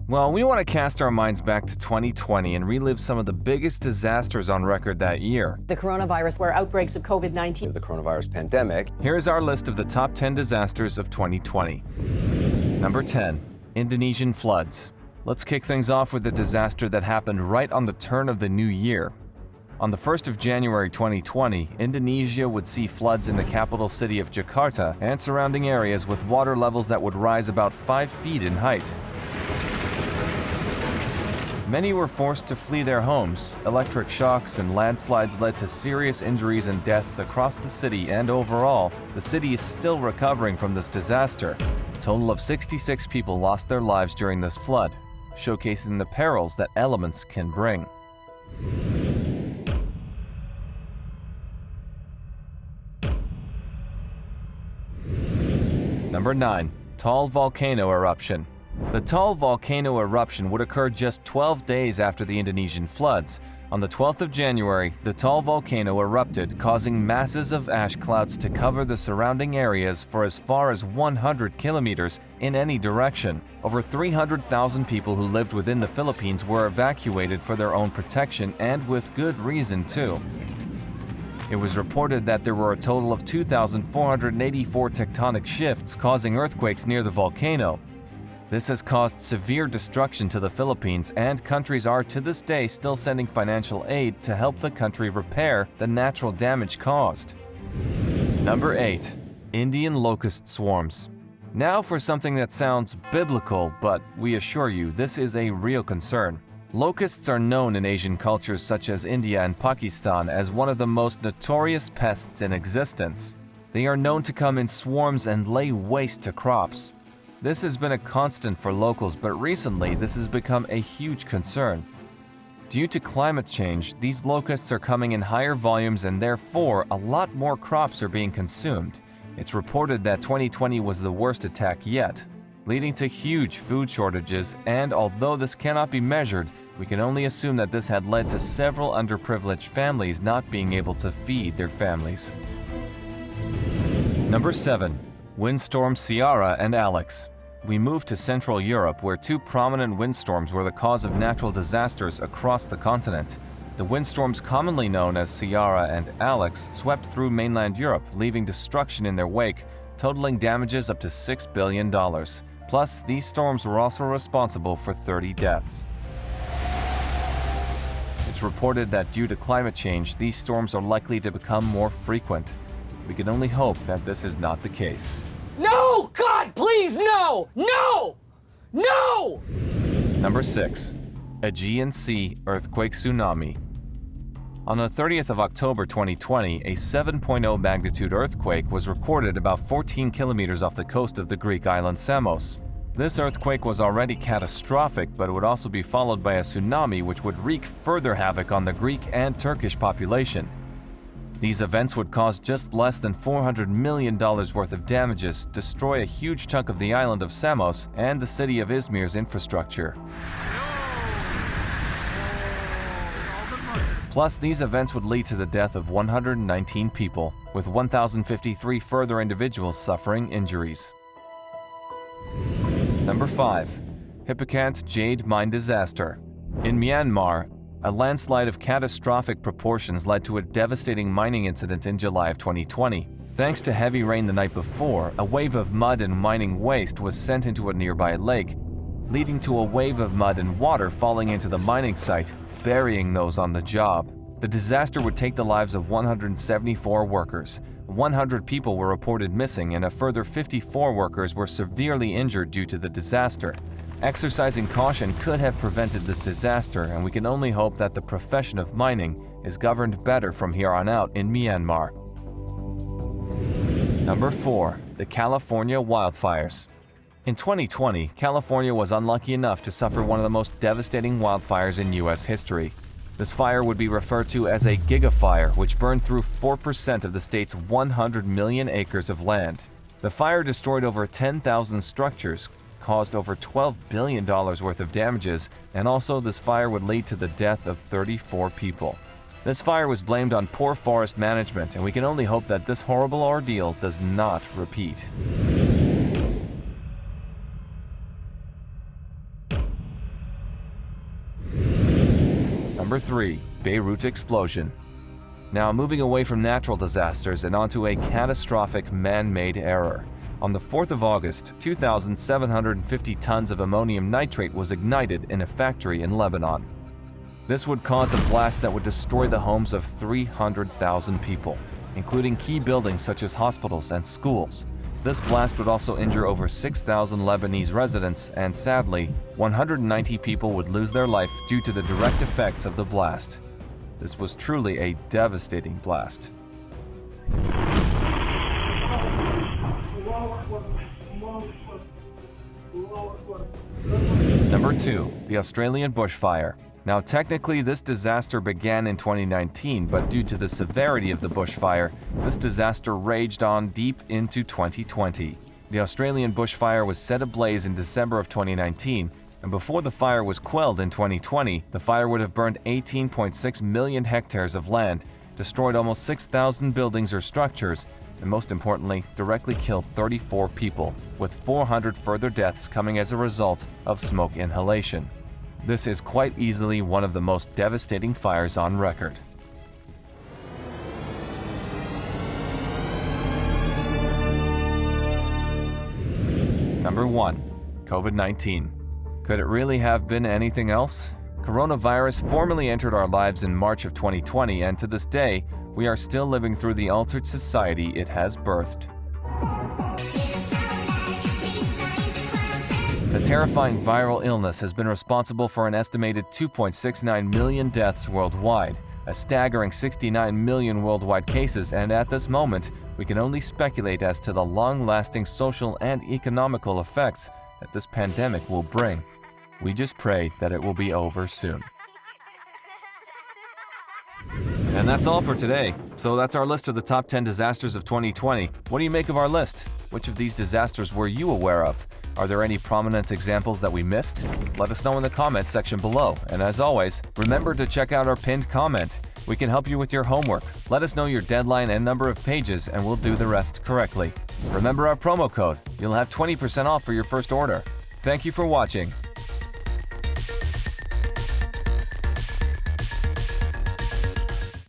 Well, we want to cast our minds back to 2020 and relive some of the biggest disasters on record that year. The coronavirus, where outbreaks of COVID-19. The coronavirus pandemic. Here's our list of the top 10 disasters of 2020. Number 10. Indonesian Floods. Let's kick things off with a disaster that happened right on the turn of the new year. On the 1st of January 2020, Indonesia would see floods in the capital city of Jakarta and surrounding areas with water levels that would rise about 5 feet in height. Many were forced to flee their homes. Electric shocks and landslides led to serious injuries and deaths across the city, and overall, the city is still recovering from this disaster. A total of 66 people lost their lives during this flood, showcasing the perils that elements can bring. Number 9. Taal volcano eruption. The Taal volcano eruption would occur just 12 days after the Indonesian floods. On the 12th of January, the Taal volcano erupted, causing masses of ash clouds to cover the surrounding areas for as far as 100 kilometers in any direction. Over 300,000 people who lived within the Philippines were evacuated for their own protection, and with good reason too. It was reported that there were a total of 2,484 tectonic shifts causing earthquakes near the volcano. This has caused severe destruction to the Philippines, and countries are to this day still sending financial aid to help the country repair the natural damage caused. Number 8. Indian locust swarms. Now for something that sounds biblical, but we assure you this is a real concern. Locusts are known in Asian cultures such as India and Pakistan as one of the most notorious pests in existence. They are known to come in swarms and lay waste to crops. This has been a constant for locals, but recently this has become a huge concern. Due to climate change, these locusts are coming in higher volumes, and therefore a lot more crops are being consumed. It's reported that 2020 was the worst attack yet, leading to huge food shortages, and although this cannot be measured, we can only assume that this had led to several underprivileged families not being able to feed their families. Number 7. Windstorms Ciara and Alex. We move to Central Europe, where two prominent windstorms were the cause of natural disasters across the continent. The windstorms, commonly known as Ciara and Alex, swept through mainland Europe, leaving destruction in their wake, totaling damages up to $6 billion. Plus, these storms were also responsible for 30 deaths. It's reported that due to climate change, these storms are likely to become more frequent. We can only hope that this is not the case. No! God, please, no! No! No! Number 6. Aegean Sea Earthquake Tsunami. On the 30th of October 2020, a 7.0 magnitude earthquake was recorded about 14 kilometers off the coast of the Greek island Samos. This earthquake was already catastrophic, but it would also be followed by a tsunami which would wreak further havoc on the Greek and Turkish population. These events would cause just less than $400 million worth of damages, destroy a huge chunk of the island of Samos and the city of Izmir's infrastructure. Plus, these events would lead to the death of 119 people, with 1,053 further individuals suffering injuries. Number 5. Hpakant Jade mine disaster. In Myanmar, a landslide of catastrophic proportions led to a devastating mining incident in July of 2020. Thanks to heavy rain the night before, a wave of mud and mining waste was sent into a nearby lake, leading to a wave of mud and water falling into the mining site, burying those on the job. The disaster would take the lives of 174 workers. 100 people were reported missing, and a further 54 workers were severely injured due to the disaster. Exercising caution could have prevented this disaster, and we can only hope that the profession of mining is governed better from here on out in Myanmar. Number 4. The California Wildfires. In 2020, California was unlucky enough to suffer one of the most devastating wildfires in U.S. history. This fire would be referred to as a gigafire, which burned through 4% of the state's 100 million acres of land. The fire destroyed over 10,000 structures, caused over $12 billion worth of damages, and also this fire would lead to the death of 34 people. This fire was blamed on poor forest management, and we can only hope that this horrible ordeal does not repeat. Number 3. Beirut Explosion. Now, moving away from natural disasters and onto a catastrophic man-made error. On the 4th of August, 2,750 tons of ammonium nitrate was ignited in a factory in Lebanon. This would cause a blast that would destroy the homes of 300,000 people, including key buildings such as hospitals and schools. This blast would also injure over 6,000 Lebanese residents, and sadly, 190 people would lose their life due to the direct effects of the blast. This was truly a devastating blast. Number 2. The Australian Bushfire. Now, technically, this disaster began in 2019, but due to the severity of the bushfire, this disaster raged on deep into 2020. The Australian bushfire was set ablaze in December of 2019, and before the fire was quelled in 2020, the fire would have burned 18.6 million hectares of land, destroyed almost 6,000 buildings or structures, and most importantly, directly killed 34 people, with 400 further deaths coming as a result of smoke inhalation. This is quite easily one of the most devastating fires on record. Number 1. COVID-19. Could it really have been anything else? Coronavirus formally entered our lives in March of 2020, and to this day, we are still living through the altered society it has birthed. The terrifying viral illness has been responsible for an estimated 2.69 million deaths worldwide, a staggering 69 million worldwide cases, and at this moment, we can only speculate as to the long-lasting social and economical effects that this pandemic will bring. We just pray that it will be over soon. And that's all for today. So that's our list of the top 10 disasters of 2020. What do you make of our list? Which of these disasters were you aware of? Are there any prominent examples that we missed? Let us know in the comments section below. And as always, remember to check out our pinned comment. We can help you with your homework. Let us know your deadline and number of pages, and we'll do the rest correctly. Remember our promo code. You'll have 20% off for your first order. Thank you for watching.